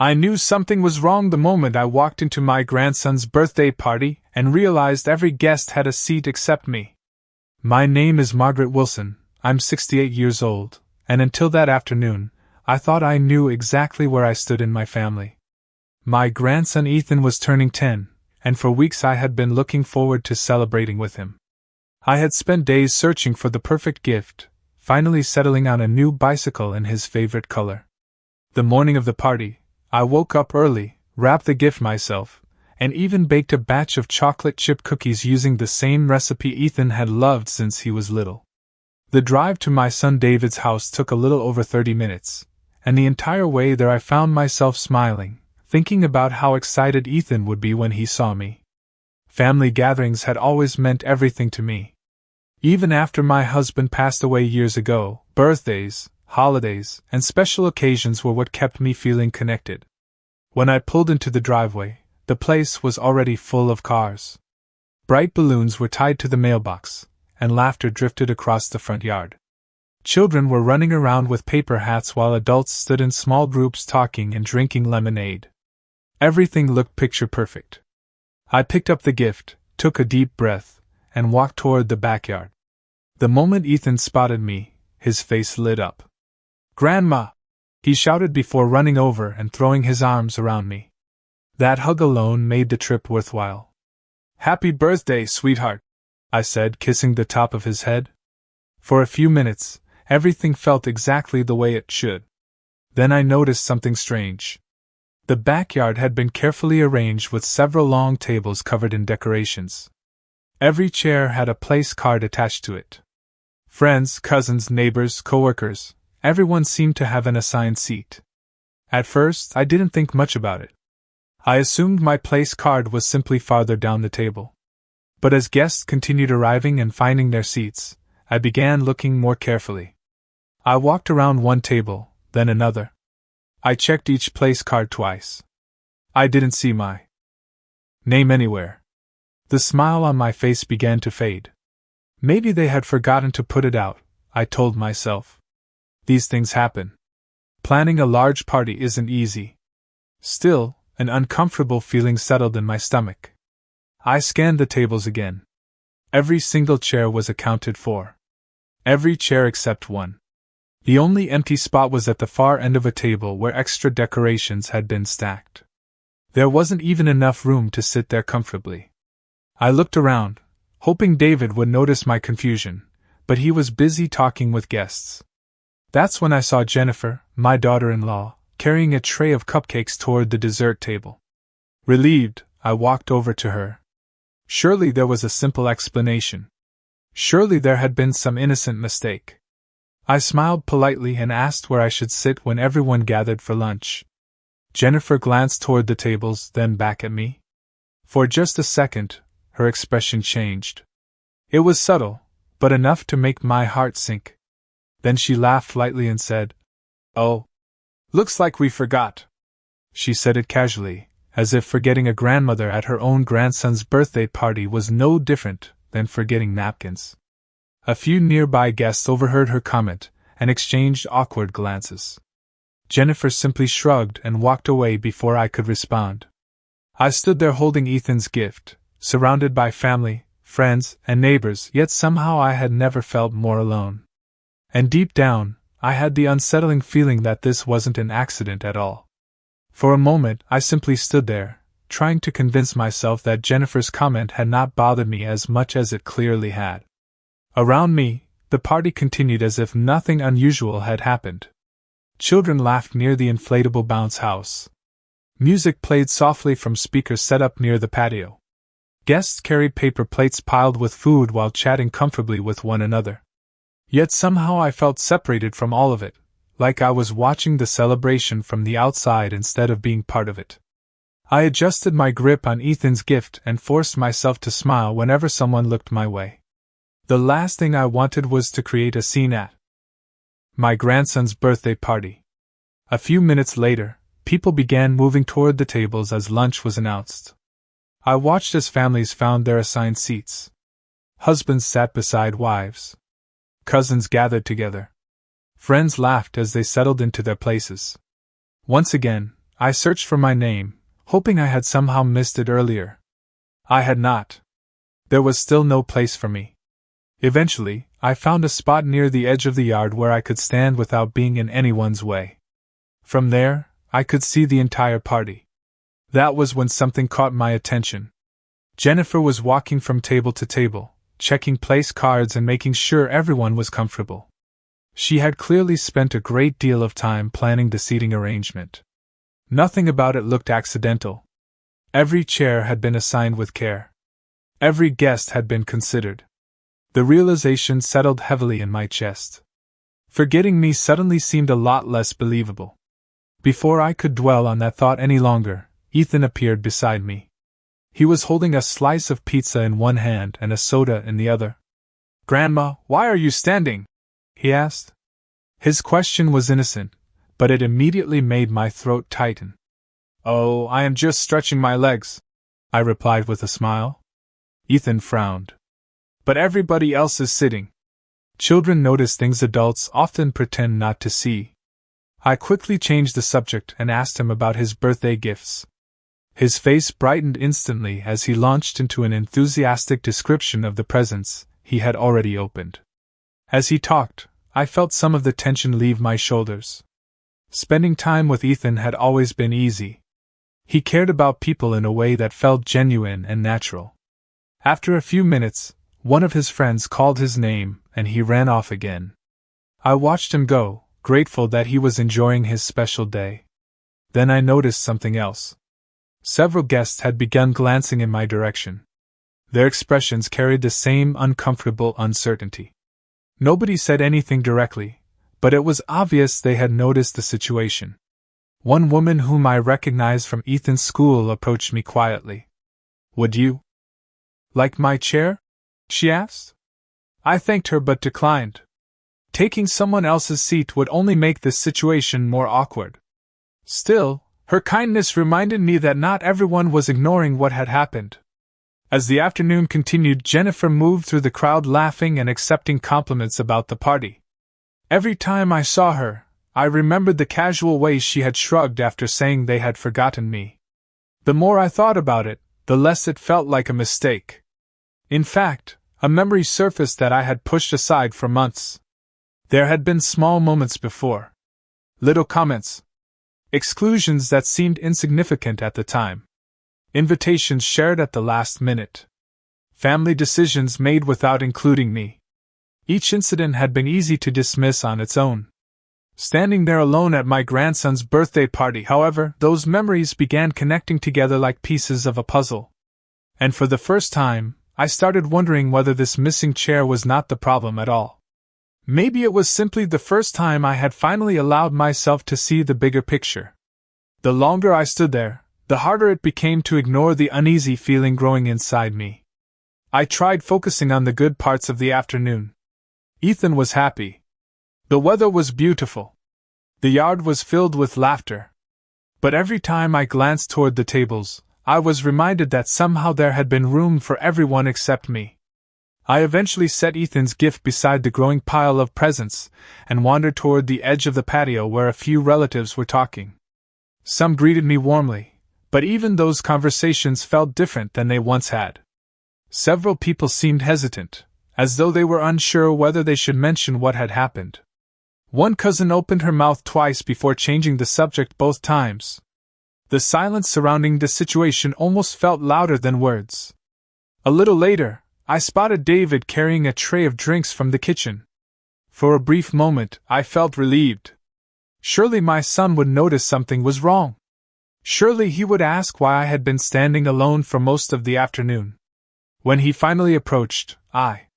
I knew something was wrong the moment I walked into my grandson's birthday party and realized every guest had a seat except me. My name is Margaret Wilson, I'm 68 years old, and until that afternoon, I thought I knew exactly where I stood in my family. My grandson Ethan was turning 10, and for weeks I had been looking forward to celebrating with him. I had spent days searching for the perfect gift, finally settling on a new bicycle in his favorite color. The morning of the party, I woke up early, wrapped the gift myself, and even baked a batch of chocolate chip cookies using the same recipe Ethan had loved since he was little. The drive to my son David's house took a little over 30 minutes, and the entire way there I found myself smiling, thinking about how excited Ethan would be when he saw me. Family gatherings had always meant everything to me. Even after my husband passed away years ago, birthdays, holidays, and special occasions were what kept me feeling connected. When I pulled into the driveway, the place was already full of cars. Bright balloons were tied to the mailbox, and laughter drifted across the front yard. Children were running around with paper hats while adults stood in small groups talking and drinking lemonade. Everything looked picture perfect. I picked up the gift, took a deep breath, and walked toward the backyard. The moment Ethan spotted me, his face lit up. "Grandma!" he shouted before running over and throwing his arms around me. That hug alone made the trip worthwhile. "Happy birthday, sweetheart," I said, kissing the top of his head. For a few minutes, everything felt exactly the way it should. Then I noticed something strange. The backyard had been carefully arranged with several long tables covered in decorations. Every chair had a place card attached to it. Friends, cousins, neighbors, coworkers, everyone seemed to have an assigned seat. At first, I didn't think much about it. I assumed my place card was simply farther down the table. But as guests continued arriving and finding their seats, I began looking more carefully. I walked around one table, then another. I checked each place card twice. I didn't see my name anywhere. The smile on my face began to fade. Maybe they had forgotten to put it out, I told myself. These things happen. Planning a large party isn't easy. Still, an uncomfortable feeling settled in my stomach. I scanned the tables again. Every single chair was accounted for. Every chair except one. The only empty spot was at the far end of a table where extra decorations had been stacked. There wasn't even enough room to sit there comfortably. I looked around, hoping David would notice my confusion, but he was busy talking with guests. That's when I saw Jennifer, my daughter-in-law, carrying a tray of cupcakes toward the dessert table. Relieved, I walked over to her. Surely there was a simple explanation. Surely there had been some innocent mistake. I smiled politely and asked where I should sit when everyone gathered for lunch. Jennifer glanced toward the tables, then back at me. For just a second, her expression changed. It was subtle, but enough to make my heart sink. Then she laughed lightly and said, "Oh, looks like we forgot." She said it casually, as if forgetting a grandmother at her own grandson's birthday party was no different than forgetting napkins. A few nearby guests overheard her comment and exchanged awkward glances. Jennifer simply shrugged and walked away before I could respond. I stood there holding Ethan's gift, surrounded by family, friends, and neighbors, yet somehow I had never felt more alone. And deep down, I had the unsettling feeling that this wasn't an accident at all. For a moment, I simply stood there, trying to convince myself that Jennifer's comment had not bothered me as much as it clearly had. Around me, the party continued as if nothing unusual had happened. Children laughed near the inflatable bounce house. Music played softly from speakers set up near the patio. Guests carried paper plates piled with food while chatting comfortably with one another. Yet somehow I felt separated from all of it, like I was watching the celebration from the outside instead of being part of it. I adjusted my grip on Ethan's gift and forced myself to smile whenever someone looked my way. The last thing I wanted was to create a scene at my grandson's birthday party. A few minutes later, people began moving toward the tables as lunch was announced. I watched as families found their assigned seats. Husbands sat beside wives. Cousins gathered together. Friends laughed as they settled into their places. Once again, I searched for my name, hoping I had somehow missed it earlier. I had not. There was still no place for me. Eventually, I found a spot near the edge of the yard where I could stand without being in anyone's way. From there, I could see the entire party. That was when something caught my attention. Jennifer was walking from table to table, checking place cards and making sure everyone was comfortable. She had clearly spent a great deal of time planning the seating arrangement. Nothing about it looked accidental. Every chair had been assigned with care. Every guest had been considered. The realization settled heavily in my chest. Forgetting me suddenly seemed a lot less believable. Before I could dwell on that thought any longer, Ethan appeared beside me. He was holding a slice of pizza in one hand and a soda in the other. "Grandma, why are you standing?" he asked. His question was innocent, but it immediately made my throat tighten. "Oh, I am just stretching my legs," I replied with a smile. Ethan frowned. "But everybody else is sitting." Children notice things adults often pretend not to see. I quickly changed the subject and asked him about his birthday gifts. His face brightened instantly as he launched into an enthusiastic description of the presents he had already opened. As he talked, I felt some of the tension leave my shoulders. Spending time with Ethan had always been easy. He cared about people in a way that felt genuine and natural. After a few minutes, one of his friends called his name, and he ran off again. I watched him go, grateful that he was enjoying his special day. Then I noticed something else. Several guests had begun glancing in my direction. Their expressions carried the same uncomfortable uncertainty. Nobody said anything directly, but it was obvious they had noticed the situation. One woman whom I recognized from Ethan's school approached me quietly. "Would you like my chair?" she asked. I thanked her but declined. Taking someone else's seat would only make this situation more awkward. Still, her kindness reminded me that not everyone was ignoring what had happened. As the afternoon continued, Jennifer moved through the crowd laughing and accepting compliments about the party. Every time I saw her, I remembered the casual way she had shrugged after saying they had forgotten me. The more I thought about it, the less it felt like a mistake. In fact, a memory surfaced that I had pushed aside for months. There had been small moments before. Little comments. Exclusions that seemed insignificant at the time. Invitations shared at the last minute. Family decisions made without including me. Each incident had been easy to dismiss on its own. Standing there alone at my grandson's birthday party, however, those memories began connecting together like pieces of a puzzle. And for the first time, I started wondering whether this missing chair was not the problem at all. Maybe it was simply the first time I had finally allowed myself to see the bigger picture. The longer I stood there, the harder it became to ignore the uneasy feeling growing inside me. I tried focusing on the good parts of the afternoon. Ethan was happy. The weather was beautiful. The yard was filled with laughter. But every time I glanced toward the tables, I was reminded that somehow there had been room for everyone except me. I eventually set Ethan's gift beside the growing pile of presents and wandered toward the edge of the patio where a few relatives were talking. Some greeted me warmly, but even those conversations felt different than they once had. Several people seemed hesitant, as though they were unsure whether they should mention what had happened. One cousin opened her mouth twice before changing the subject both times. The silence surrounding the situation almost felt louder than words. A little later, I spotted David carrying a tray of drinks from the kitchen. For a brief moment, I felt relieved. Surely my son would notice something was wrong. Surely he would ask why I had been standing alone for most of the afternoon. When he finally approached, I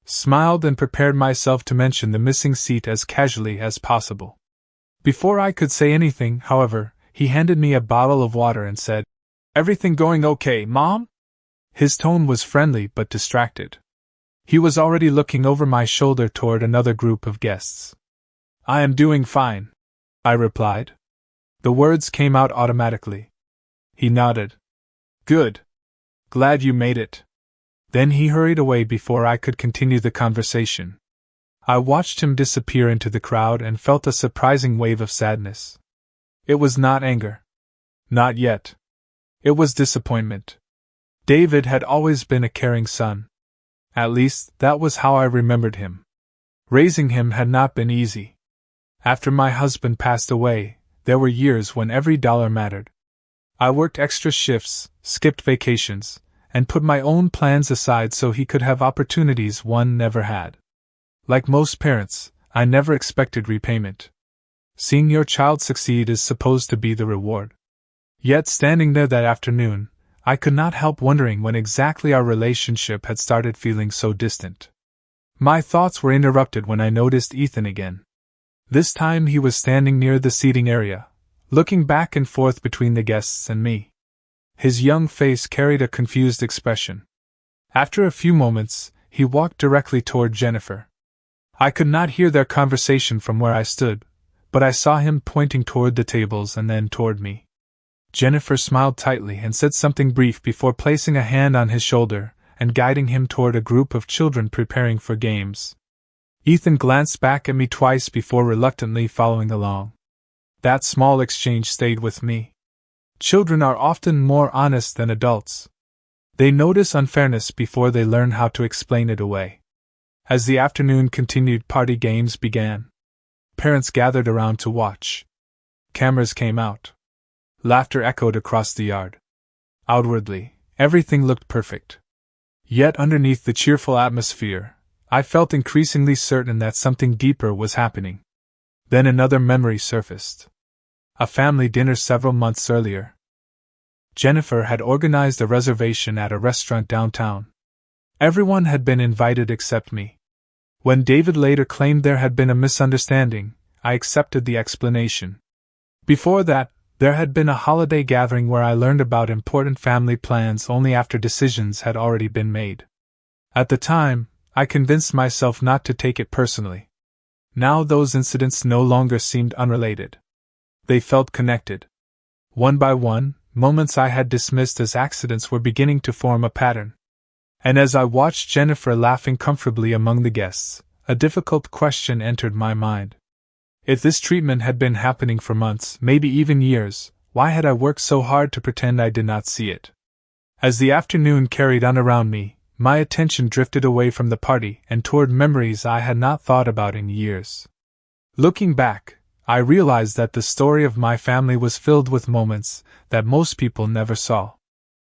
smiled and prepared myself to mention the missing seat as casually as possible. Before I could say anything, however, he handed me a bottle of water and said, "Everything going okay, Mom?" His tone was friendly but distracted. He was already looking over my shoulder toward another group of guests. "I am doing fine," I replied. The words came out automatically. He nodded. "Good. Glad you made it." Then he hurried away before I could continue the conversation. I watched him disappear into the crowd and felt a surprising wave of sadness. It was not anger. Not yet. It was disappointment. David had always been a caring son. At least, that was how I remembered him. Raising him had not been easy. After my husband passed away, there were years when every dollar mattered. I worked extra shifts, skipped vacations, and put my own plans aside so he could have opportunities one never had. Like most parents, I never expected repayment. Seeing your child succeed is supposed to be the reward. Yet standing there that afternoon, I could not help wondering when exactly our relationship had started feeling so distant. My thoughts were interrupted when I noticed Ethan again. This time he was standing near the seating area, looking back and forth between the guests and me. His young face carried a confused expression. After a few moments, he walked directly toward Jennifer. I could not hear their conversation from where I stood, but I saw him pointing toward the tables and then toward me. Jennifer smiled tightly and said something brief before placing a hand on his shoulder and guiding him toward a group of children preparing for games. Ethan glanced back at me twice before reluctantly following along. That small exchange stayed with me. Children are often more honest than adults. They notice unfairness before they learn how to explain it away. As the afternoon continued, party games began. Parents gathered around to watch. Cameras came out. Laughter echoed across the yard. Outwardly, everything looked perfect. Yet underneath the cheerful atmosphere, I felt increasingly certain that something deeper was happening. Then another memory surfaced. A family dinner several months earlier. Jennifer had organized a reservation at a restaurant downtown. Everyone had been invited except me. When David later claimed there had been a misunderstanding, I accepted the explanation. Before that, there had been a holiday gathering where I learned about important family plans only after decisions had already been made. At the time, I convinced myself not to take it personally. Now those incidents no longer seemed unrelated. They felt connected. One by one, moments I had dismissed as accidents were beginning to form a pattern. And as I watched Jennifer laughing comfortably among the guests, a difficult question entered my mind. If this treatment had been happening for months, maybe even years, why had I worked so hard to pretend I did not see it? As the afternoon carried on around me, my attention drifted away from the party and toward memories I had not thought about in years. Looking back, I realized that the story of my family was filled with moments that most people never saw.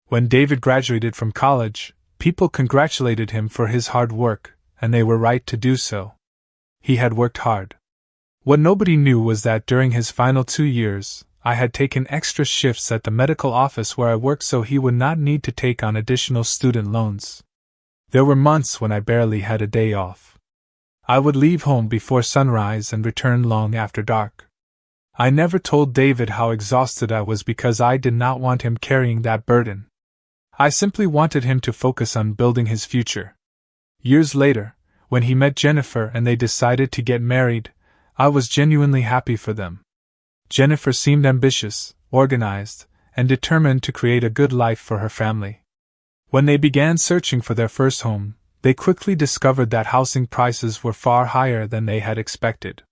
When David graduated from college, people congratulated him for his hard work, and they were right to do so. He had worked hard. What nobody knew was that during his final 2 years, I had taken extra shifts at the medical office where I worked so he would not need to take on additional student loans. There were months when I barely had a day off. I would leave home before sunrise and return long after dark. I never told David how exhausted I was because I did not want him carrying that burden. I simply wanted him to focus on building his future. Years later, when he met Jennifer and they decided to get married, I was genuinely happy for them. Jennifer seemed ambitious, organized, and determined to create a good life for her family. When they began searching for their first home, they quickly discovered that housing prices were far higher than they had expected.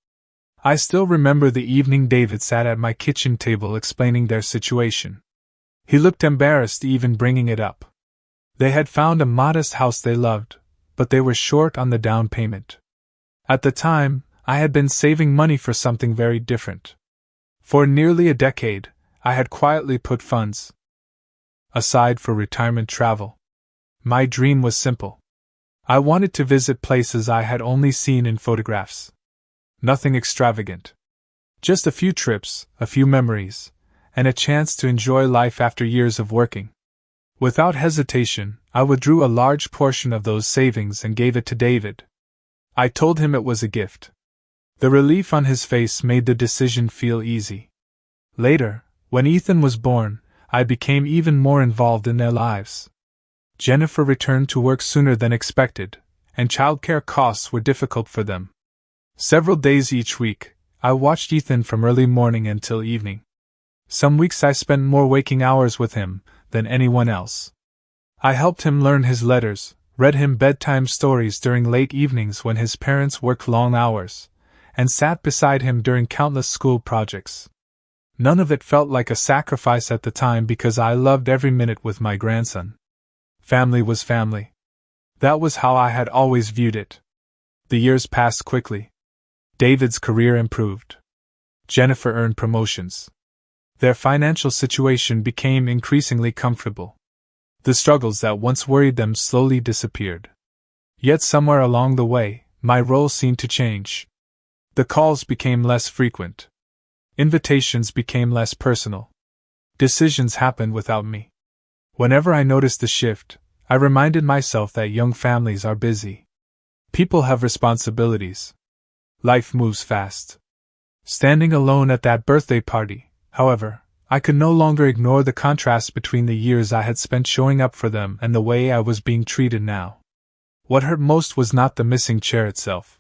I still remember the evening David sat at my kitchen table explaining their situation. He looked embarrassed even bringing it up. They had found a modest house they loved, but they were short on the down payment. At the time, I had been saving money for something very different. For nearly a decade, I had quietly put funds aside for retirement travel. My dream was simple. I wanted to visit places I had only seen in photographs. Nothing extravagant. Just a few trips, a few memories, and a chance to enjoy life after years of working. Without hesitation, I withdrew a large portion of those savings and gave it to David. I told him it was a gift. The relief on his face made the decision feel easy. Later, when Ethan was born, I became even more involved in their lives. Jennifer returned to work sooner than expected, and childcare costs were difficult for them. Several days each week, I watched Ethan from early morning until evening. Some weeks I spent more waking hours with him than anyone else. I helped him learn his letters, read him bedtime stories during late evenings when his parents worked long hours, and sat beside him during countless school projects. None of it felt like a sacrifice at the time because I loved every minute with my grandson. Family was family. That was how I had always viewed it. The years passed quickly. David's career improved. Jennifer earned promotions. Their financial situation became increasingly comfortable. The struggles that once worried them slowly disappeared. Yet somewhere along the way, my role seemed to change. The calls became less frequent. Invitations became less personal. Decisions happened without me. Whenever I noticed the shift, I reminded myself that young families are busy. People have responsibilities. Life moves fast. Standing alone at that birthday party, however, I could no longer ignore the contrast between the years I had spent showing up for them and the way I was being treated now. What hurt most was not the missing chair itself.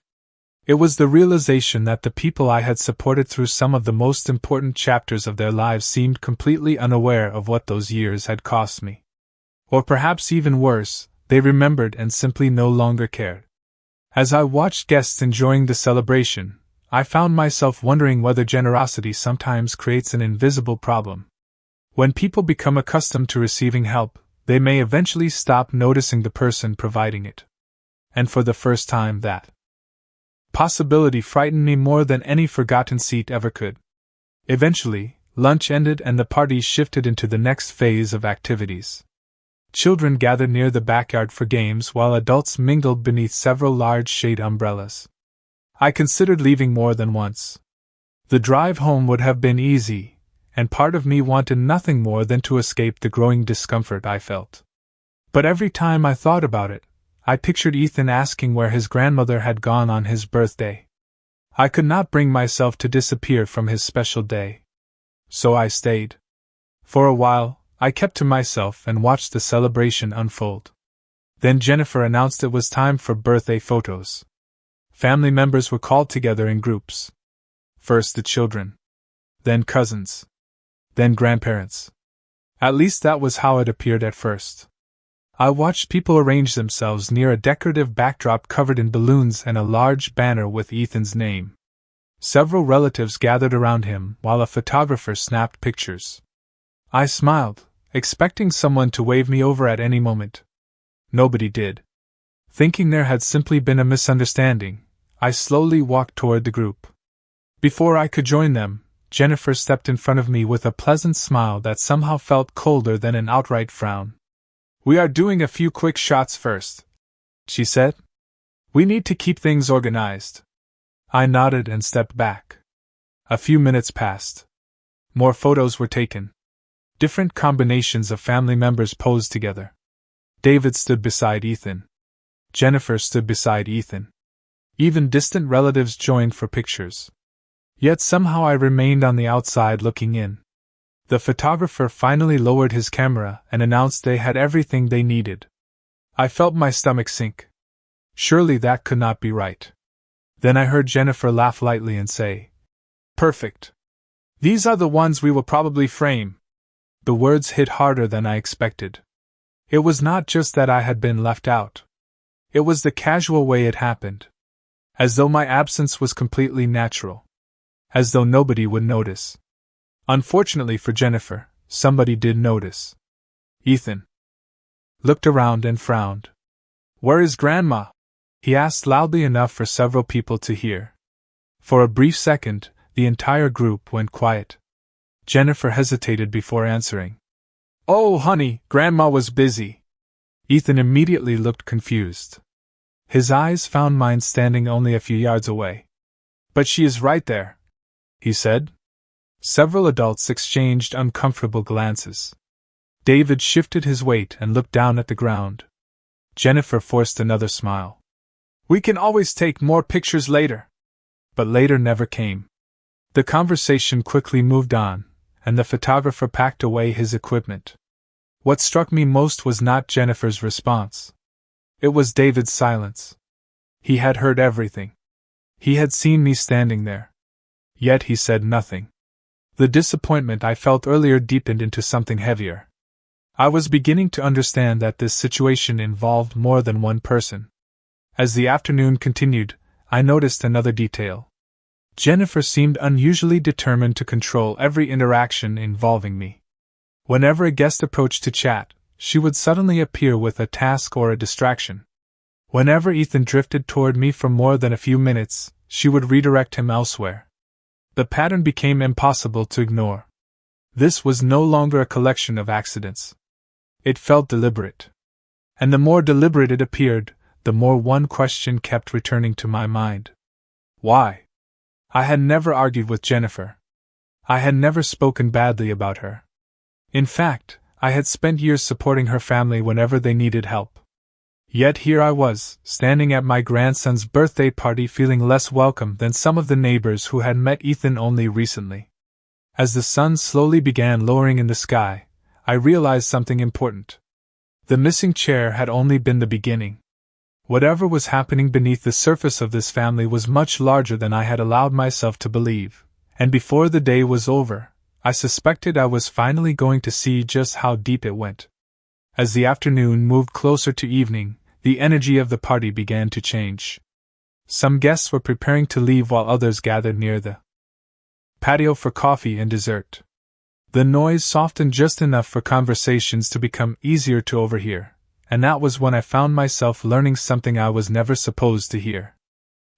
It was the realization that the people I had supported through some of the most important chapters of their lives seemed completely unaware of what those years had cost me. Or perhaps even worse, they remembered and simply no longer cared. As I watched guests enjoying the celebration, I found myself wondering whether generosity sometimes creates an invisible problem. When people become accustomed to receiving help, they may eventually stop noticing the person providing it. And for the first time, that possibility frightened me more than any forgotten seat ever could. Eventually, lunch ended and the party shifted into the next phase of activities. Children gathered near the backyard for games while adults mingled beneath several large shade umbrellas. I considered leaving more than once. The drive home would have been easy, and part of me wanted nothing more than to escape the growing discomfort I felt. But every time I thought about it, I pictured Ethan asking where his grandmother had gone on his birthday. I could not bring myself to disappear from his special day. So I stayed. For a while, I kept to myself and watched the celebration unfold. Then Jennifer announced it was time for birthday photos. Family members were called together in groups. First the children. Then cousins. Then grandparents. At least that was how it appeared at first. I watched people arrange themselves near a decorative backdrop covered in balloons and a large banner with Ethan's name. Several relatives gathered around him while a photographer snapped pictures. I smiled, expecting someone to wave me over at any moment. Nobody did. Thinking there had simply been a misunderstanding, I slowly walked toward the group. Before I could join them, Jennifer stepped in front of me with a pleasant smile that somehow felt colder than an outright frown. "We are doing a few quick shots first," she said. "We need to keep things organized." I nodded and stepped back. A few minutes passed. More photos were taken. Different combinations of family members posed together. David stood beside Ethan. Jennifer stood beside Ethan. Even distant relatives joined for pictures. Yet somehow I remained on the outside looking in. The photographer finally lowered his camera and announced they had everything they needed. I felt my stomach sink. Surely that could not be right. Then I heard Jennifer laugh lightly and say, "Perfect. These are the ones we will probably frame." The words hit harder than I expected. It was not just that I had been left out. It was the casual way it happened. As though my absence was completely natural. As though nobody would notice. Unfortunately for Jennifer, somebody did notice. Ethan looked around and frowned. "Where is Grandma?" he asked loudly enough for several people to hear. For a brief second, the entire group went quiet. Jennifer hesitated before answering. "Oh, honey, Grandma was busy." Ethan immediately looked confused. His eyes found mine standing only a few yards away. "But she is right there," he said. Several adults exchanged uncomfortable glances. David shifted his weight and looked down at the ground. Jennifer forced another smile. "We can always take more pictures later." But later never came. The conversation quickly moved on, and the photographer packed away his equipment. What struck me most was not Jennifer's response. It was David's silence. He had heard everything. He had seen me standing there. Yet he said nothing. The disappointment I felt earlier deepened into something heavier. I was beginning to understand that this situation involved more than one person. As the afternoon continued, I noticed another detail. Jennifer seemed unusually determined to control every interaction involving me. Whenever a guest approached to chat, she would suddenly appear with a task or a distraction. Whenever Ethan drifted toward me for more than a few minutes, she would redirect him elsewhere. The pattern became impossible to ignore. This was no longer a collection of accidents. It felt deliberate. And the more deliberate it appeared, the more one question kept returning to my mind. Why? I had never argued with Jennifer. I had never spoken badly about her. In fact, I had spent years supporting her family whenever they needed help. Yet here I was, standing at my grandson's birthday party feeling less welcome than some of the neighbors who had met Ethan only recently. As the sun slowly began lowering in the sky, I realized something important. The missing chair had only been the beginning. Whatever was happening beneath the surface of this family was much larger than I had allowed myself to believe, and before the day was over, I suspected I was finally going to see just how deep it went. As the afternoon moved closer to evening, the energy of the party began to change. Some guests were preparing to leave while others gathered near the patio for coffee and dessert. The noise softened just enough for conversations to become easier to overhear, and that was when I found myself learning something I was never supposed to hear.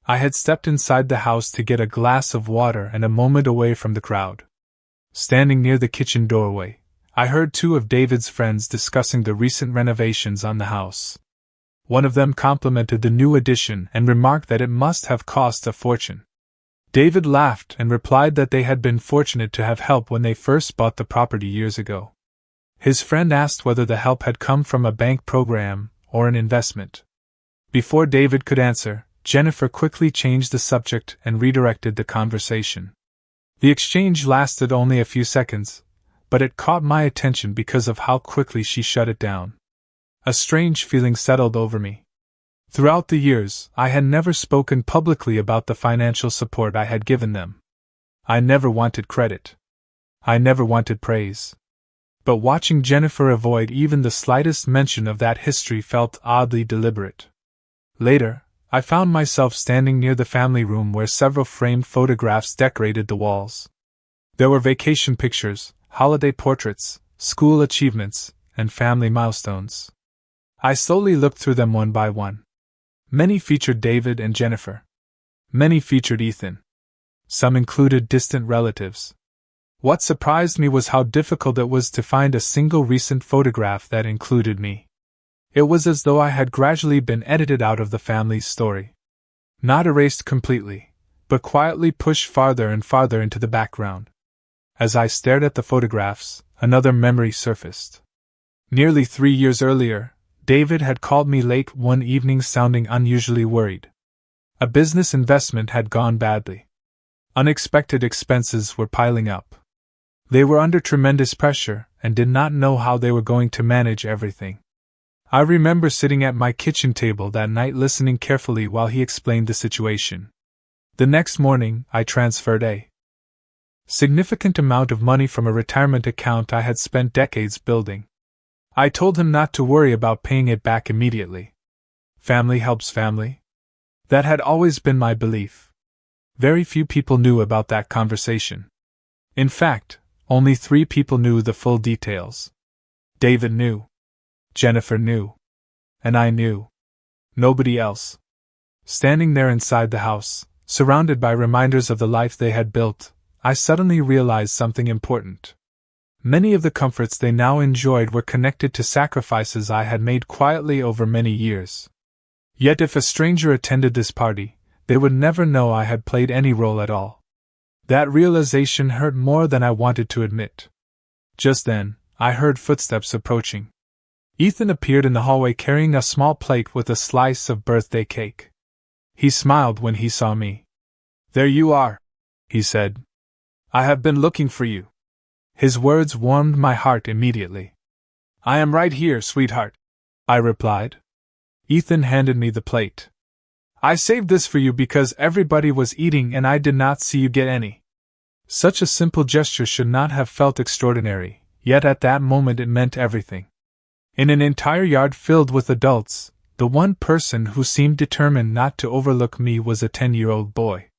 I had stepped inside the house to get a glass of water and a moment away from the crowd. Standing near the kitchen doorway, I heard two of David's friends discussing the recent renovations on the house. One of them complimented the new addition and remarked that it must have cost a fortune. David laughed and replied that they had been fortunate to have help when they first bought the property years ago. His friend asked whether the help had come from a bank program or an investment. Before David could answer, Jennifer quickly changed the subject and redirected the conversation. The exchange lasted only a few seconds, but it caught my attention because of how quickly she shut it down. A strange feeling settled over me. Throughout the years, I had never spoken publicly about the financial support I had given them. I never wanted credit. I never wanted praise. But watching Jennifer avoid even the slightest mention of that history felt oddly deliberate. Later, I found myself standing near the family room where several framed photographs decorated the walls. There were vacation pictures, holiday portraits, school achievements, and family milestones. I slowly looked through them one by one. Many featured David and Jennifer. Many featured Ethan. Some included distant relatives. What surprised me was how difficult it was to find a single recent photograph that included me. It was as though I had gradually been edited out of the family's story. Not erased completely, but quietly pushed farther and farther into the background. As I stared at the photographs, another memory surfaced. Nearly 3 years earlier, David had called me late one evening sounding unusually worried. A business investment had gone badly. Unexpected expenses were piling up. They were under tremendous pressure and did not know how they were going to manage everything. I remember sitting at my kitchen table that night listening carefully while he explained the situation. The next morning, I transferred a significant amount of money from a retirement account I had spent decades building. I told him not to worry about paying it back immediately. Family helps family. That had always been my belief. Very few people knew about that conversation. In fact, only 3 people knew the full details. David knew. Jennifer knew. And I knew. Nobody else. Standing there inside the house, surrounded by reminders of the life they had built, I suddenly realized something important. Many of the comforts they now enjoyed were connected to sacrifices I had made quietly over many years. Yet if a stranger attended this party, they would never know I had played any role at all. That realization hurt more than I wanted to admit. Just then, I heard footsteps approaching. Ethan appeared in the hallway carrying a small plate with a slice of birthday cake. He smiled when he saw me. "There you are," he said. "I have been looking for you." His words warmed my heart immediately. "I am right here, sweetheart," I replied. Ethan handed me the plate. "I saved this for you because everybody was eating and I did not see you get any." Such a simple gesture should not have felt extraordinary, yet at that moment it meant everything. In an entire yard filled with adults, the one person who seemed determined not to overlook me was a 10-year-old boy.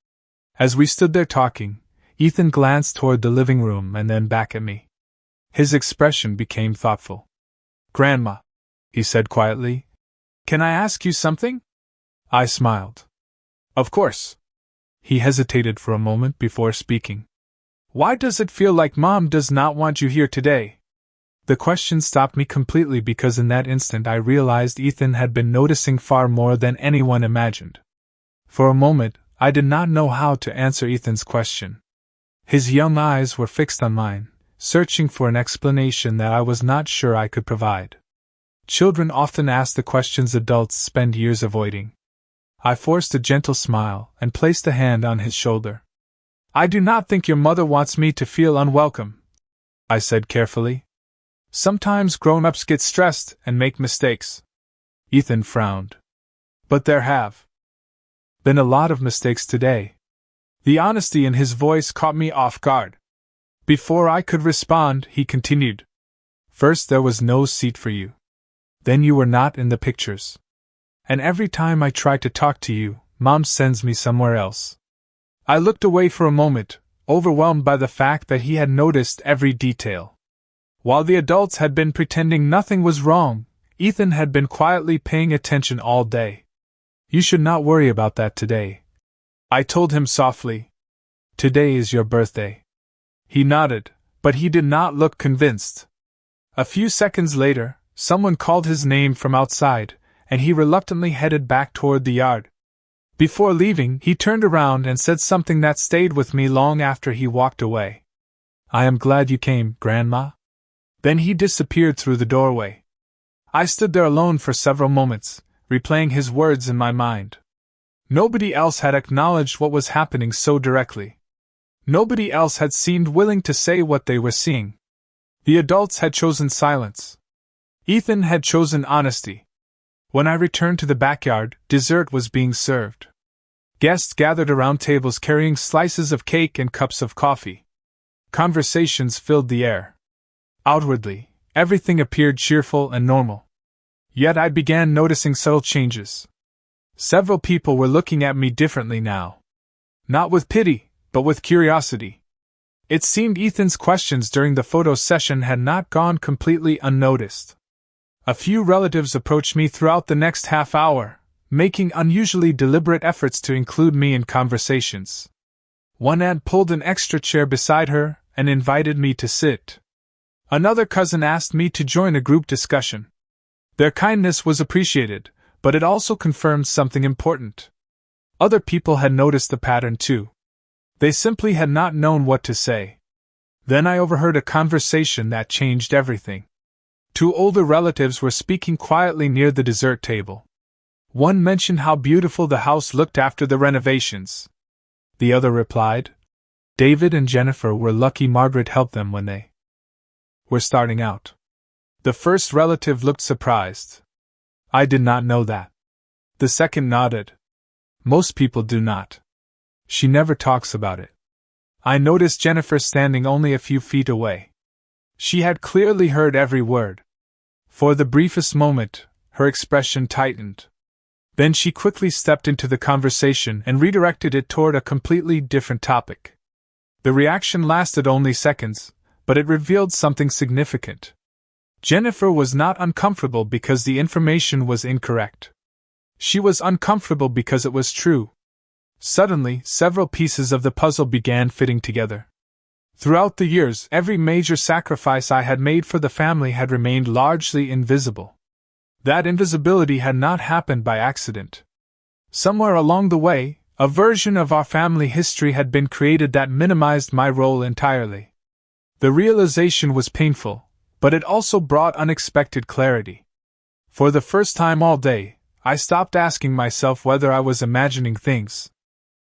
As we stood there talking, Ethan glanced toward the living room and then back at me. His expression became thoughtful. "Grandma," he said quietly, "can I ask you something?" I smiled. "Of course." He hesitated for a moment before speaking. "Why does it feel like Mom does not want you here today?" The question stopped me completely because in that instant I realized Ethan had been noticing far more than anyone imagined. For a moment, I did not know how to answer Ethan's question. His young eyes were fixed on mine, searching for an explanation that I was not sure I could provide. Children often ask the questions adults spend years avoiding. I forced a gentle smile and placed a hand on his shoulder. "I do not think your mother wants me to feel unwelcome," I said carefully. "Sometimes grown-ups get stressed and make mistakes." Ethan frowned. "But there have been a lot of mistakes today." The honesty in his voice caught me off guard. Before I could respond, he continued. "First, there was no seat for you. Then you were not in the pictures. And every time I try to talk to you, Mom sends me somewhere else." I looked away for a moment, overwhelmed by the fact that he had noticed every detail. While the adults had been pretending nothing was wrong, Ethan had been quietly paying attention all day. "You should not worry about that today," I told him softly. "Today is your birthday." He nodded, but he did not look convinced. A few seconds later, someone called his name from outside, and he reluctantly headed back toward the yard. Before leaving, he turned around and said something that stayed with me long after he walked away. "I am glad you came, Grandma." Then he disappeared through the doorway. I stood there alone for several moments, replaying his words in my mind. Nobody else had acknowledged what was happening so directly. Nobody else had seemed willing to say what they were seeing. The adults had chosen silence. Ethan had chosen honesty. When I returned to the backyard, dessert was being served. Guests gathered around tables carrying slices of cake and cups of coffee. Conversations filled the air. Outwardly, everything appeared cheerful and normal. Yet I began noticing subtle changes. Several people were looking at me differently now. Not with pity, but with curiosity. It seemed Ethan's questions during the photo session had not gone completely unnoticed. A few relatives approached me throughout the next half hour, making unusually deliberate efforts to include me in conversations. One aunt pulled an extra chair beside her and invited me to sit. Another cousin asked me to join a group discussion. Their kindness was appreciated, but it also confirmed something important. Other people had noticed the pattern too. They simply had not known what to say. Then I overheard a conversation that changed everything. Two older relatives were speaking quietly near the dessert table. One mentioned how beautiful the house looked after the renovations. The other replied, "David and Jennifer were lucky Margaret helped them when they were starting out." The first relative looked surprised. "I did not know that." The second nodded. "Most people do not. She never talks about it." I noticed Jennifer standing only a few feet away. She had clearly heard every word. For the briefest moment, her expression tightened. Then she quickly stepped into the conversation and redirected it toward a completely different topic. The reaction lasted only seconds, but it revealed something significant. Jennifer was not uncomfortable because the information was incorrect. She was uncomfortable because it was true. Suddenly, several pieces of the puzzle began fitting together. Throughout the years, every major sacrifice I had made for the family had remained largely invisible. That invisibility had not happened by accident. Somewhere along the way, a version of our family history had been created that minimized my role entirely. The realization was painful, but it also brought unexpected clarity. For the first time all day, I stopped asking myself whether I was imagining things.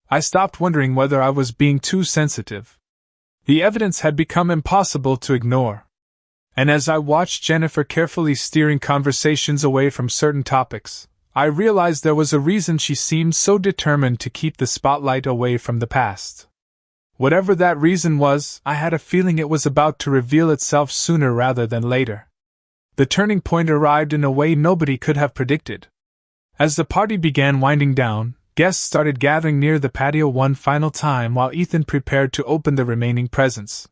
I stopped wondering whether I was being too sensitive. The evidence had become impossible to ignore. And as I watched Jennifer carefully steering conversations away from certain topics, I realized there was a reason she seemed so determined to keep the spotlight away from the past. Whatever that reason was, I had a feeling it was about to reveal itself sooner rather than later. The turning point arrived in a way nobody could have predicted. As the party began winding down, Guests started gathering near the patio one final time while Ethan prepared to open the remaining presents.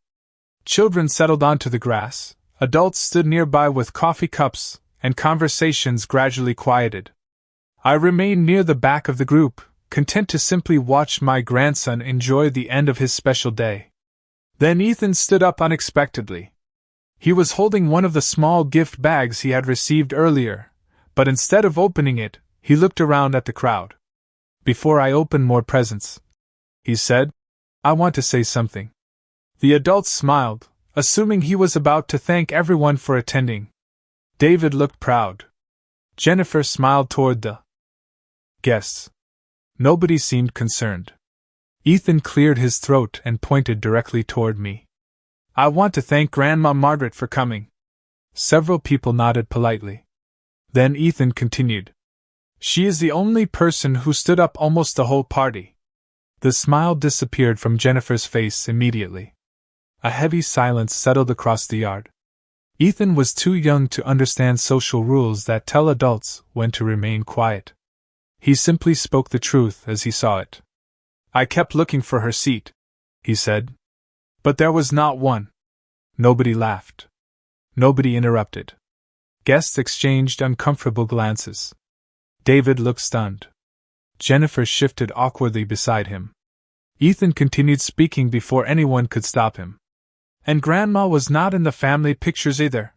Children settled onto the grass, adults stood nearby with coffee cups, and conversations gradually quieted. I remained near the back of the group, content to simply watch my grandson enjoy the end of his special day. Then Ethan stood up unexpectedly. He was holding one of the small gift bags he had received earlier, but instead of opening it, he looked around at the crowd. "Before I open more presents," he said, "I want to say something." The adults smiled, assuming he was about to thank everyone for attending. David looked proud. Jennifer smiled toward the guests. Nobody seemed concerned. Ethan cleared his throat and pointed directly toward me. "I want to thank Grandma Margaret for coming." Several people nodded politely. Then Ethan continued. "She is the only person who stood up almost the whole party." The smile disappeared from Jennifer's face immediately. A heavy silence settled across the yard. Ethan was too young to understand social rules that tell adults when to remain quiet. He simply spoke the truth as he saw it. "I kept looking for her seat," he said. "But there was not one." Nobody laughed. Nobody interrupted. Guests exchanged uncomfortable glances. David looked stunned. Jennifer shifted awkwardly beside him. Ethan continued speaking before anyone could stop him. "And Grandma was not in the family pictures either.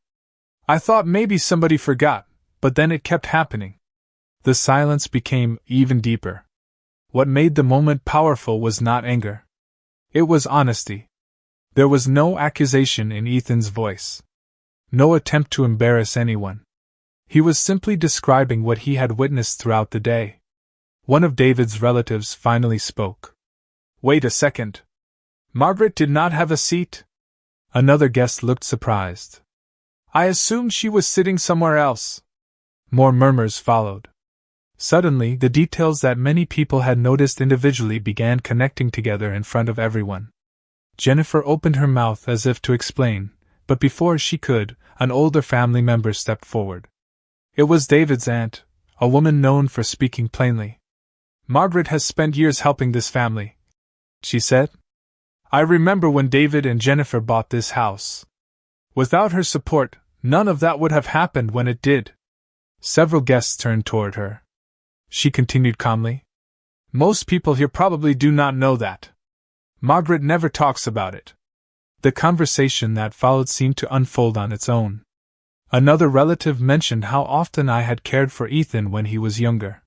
I thought maybe somebody forgot, but then it kept happening." The silence became even deeper. What made the moment powerful was not anger. It was honesty. There was no accusation in Ethan's voice. No attempt to embarrass anyone. He was simply describing what he had witnessed throughout the day. One of David's relatives finally spoke. "Wait a second. Margaret did not have a seat?" Another guest looked surprised. "I assumed she was sitting somewhere else." More murmurs followed. Suddenly, the details that many people had noticed individually began connecting together in front of everyone. Jennifer opened her mouth as if to explain, but before she could, an older family member stepped forward. It was David's aunt, a woman known for speaking plainly. "Margaret has spent years helping this family," she said. "I remember when David and Jennifer bought this house. Without her support, none of that would have happened when it did." Several guests turned toward her. She continued calmly. "Most people here probably do not know that. Margaret never talks about it." The conversation that followed seemed to unfold on its own. Another relative mentioned how often I had cared for Ethan when he was younger.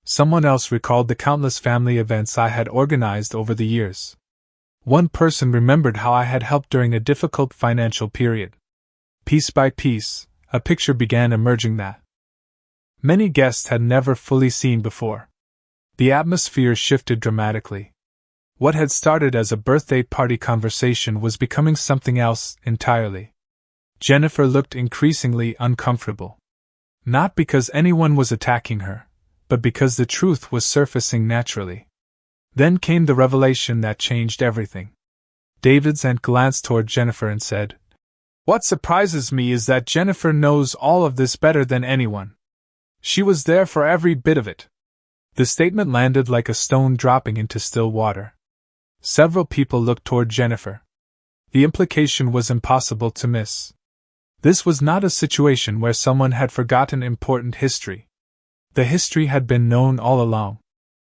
Someone else recalled the countless family events I had organized over the years. One person remembered how I had helped during a difficult financial period. Piece by piece, a picture began emerging that many guests had never fully seen before. The atmosphere shifted dramatically. What had started as a birthday party conversation was becoming something else entirely. Jennifer looked increasingly uncomfortable. Not because anyone was attacking her, but because the truth was surfacing naturally. Then came the revelation that changed everything. David's aunt glanced toward Jennifer and said, "What surprises me is that Jennifer knows all of this better than anyone. She was there for every bit of it." The statement landed like a stone dropping into still water. Several people looked toward Jennifer. The implication was impossible to miss. This was not a situation where someone had forgotten important history. The history had been known all along.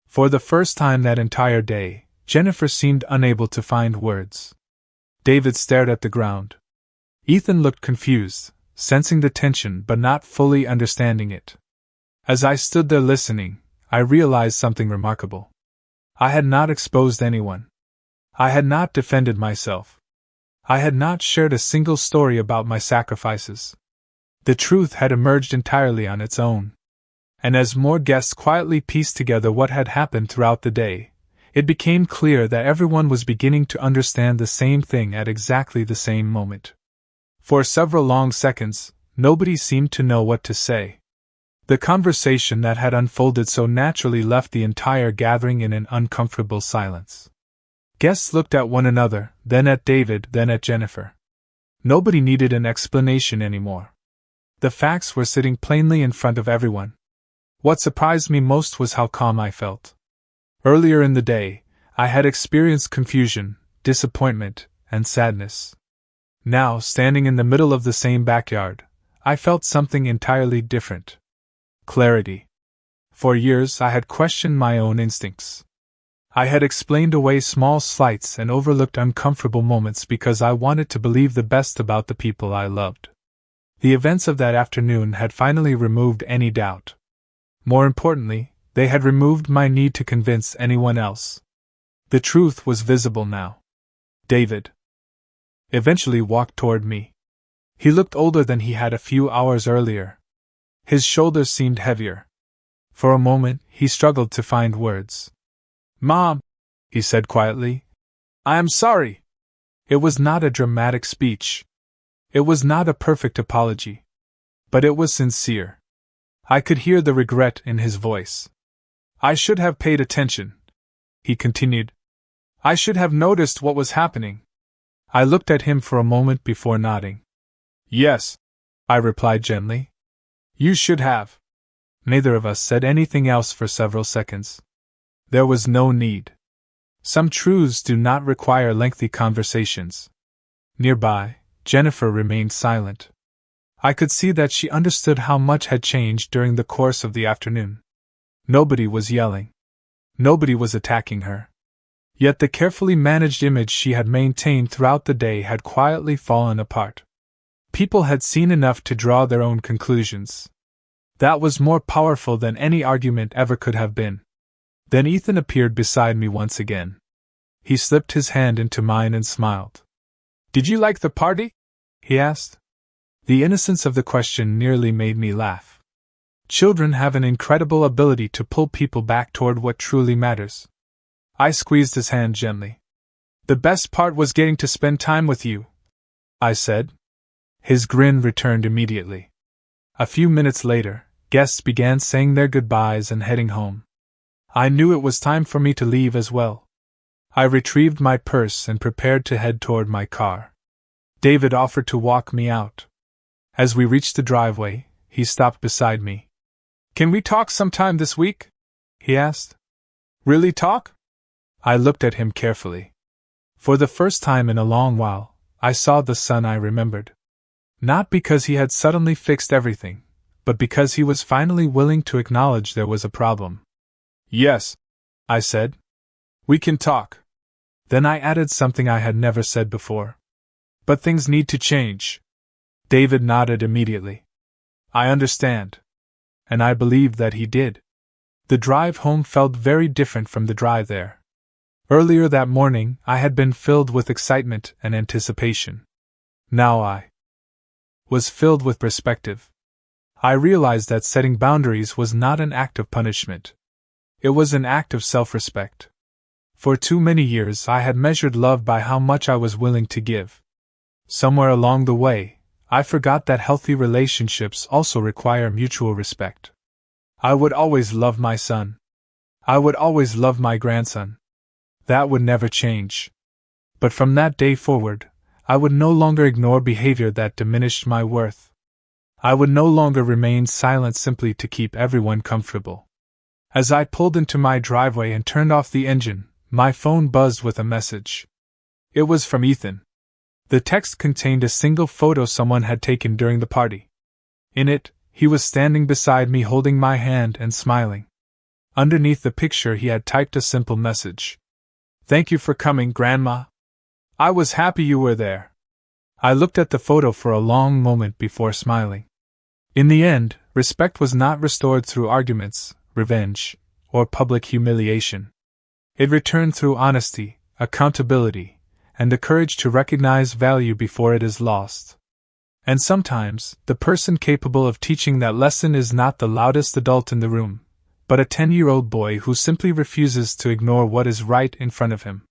For the first time that entire day, Jennifer seemed unable to find words. David stared at the ground. Ethan looked confused, sensing the tension but not fully understanding it. As I stood there listening, I realized something remarkable. I had not exposed anyone. I had not defended myself. I had not shared a single story about my sacrifices. The truth had emerged entirely on its own. And as more guests quietly pieced together what had happened throughout the day, it became clear that everyone was beginning to understand the same thing at exactly the same moment. For several long seconds, nobody seemed to know what to say. The conversation that had unfolded so naturally left the entire gathering in an uncomfortable silence. Guests looked at one another, then at David, then at Jennifer. Nobody needed an explanation anymore. The facts were sitting plainly in front of everyone. What surprised me most was how calm I felt. Earlier in the day, I had experienced confusion, disappointment, and sadness. Now, standing in the middle of the same backyard, I felt something entirely different. Clarity. For years I had questioned my own instincts. I had explained away small slights and overlooked uncomfortable moments because I wanted to believe the best about the people I loved. The events of that afternoon had finally removed any doubt. More importantly, they had removed my need to convince anyone else. The truth was visible now. David eventually walked toward me. He looked older than he had a few hours earlier. His shoulders seemed heavier. For a moment, he struggled to find words. "Mom," he said quietly, "I am sorry." It was not a dramatic speech. It was not a perfect apology. But it was sincere. I could hear the regret in his voice. "I should have paid attention," he continued. "I should have noticed what was happening." I looked at him for a moment before nodding. "Yes," I replied gently. "You should have." Neither of us said anything else for several seconds. There was no need. Some truths do not require lengthy conversations. Nearby, Jennifer remained silent. I could see that she understood how much had changed during the course of the afternoon. Nobody was yelling. Nobody was attacking her. Yet the carefully managed image she had maintained throughout the day had quietly fallen apart. People had seen enough to draw their own conclusions. That was more powerful than any argument ever could have been. Then Ethan appeared beside me once again. He slipped his hand into mine and smiled. "Did you like the party?" he asked. The innocence of the question nearly made me laugh. Children have an incredible ability to pull people back toward what truly matters. I squeezed his hand gently. "The best part was getting to spend time with you," I said. His grin returned immediately. A few minutes later, guests began saying their goodbyes and heading home. I knew it was time for me to leave as well. I retrieved my purse and prepared to head toward my car. David offered to walk me out. As we reached the driveway, he stopped beside me. "Can we talk sometime this week?" he asked. "Really talk?" I looked at him carefully. For the first time in a long while, I saw the son I remembered. Not because he had suddenly fixed everything, but because he was finally willing to acknowledge there was a problem. "Yes," I said. "We can talk." Then I added something I had never said before. "But things need to change." David nodded immediately. "I understand." And I believed that he did. The drive home felt very different from the drive there. Earlier that morning, I had been filled with excitement and anticipation. Now I was filled with perspective. I realized that setting boundaries was not an act of punishment. It was an act of self-respect. For too many years I had measured love by how much I was willing to give. Somewhere along the way, I forgot that healthy relationships also require mutual respect. I would always love my son. I would always love my grandson. That would never change. But from that day forward, I would no longer ignore behavior that diminished my worth. I would no longer remain silent simply to keep everyone comfortable. As I pulled into my driveway and turned off the engine, my phone buzzed with a message. It was from Ethan. The text contained a single photo someone had taken during the party. In it, he was standing beside me holding my hand and smiling. Underneath the picture he had typed a simple message. "Thank you for coming, Grandma. I was happy you were there." I looked at the photo for a long moment before smiling. In the end, respect was not restored through arguments, revenge, or public humiliation. It returned through honesty, accountability, and the courage to recognize value before it is lost. And sometimes, the person capable of teaching that lesson is not the loudest adult in the room, but a 10-year-old boy who simply refuses to ignore what is right in front of him.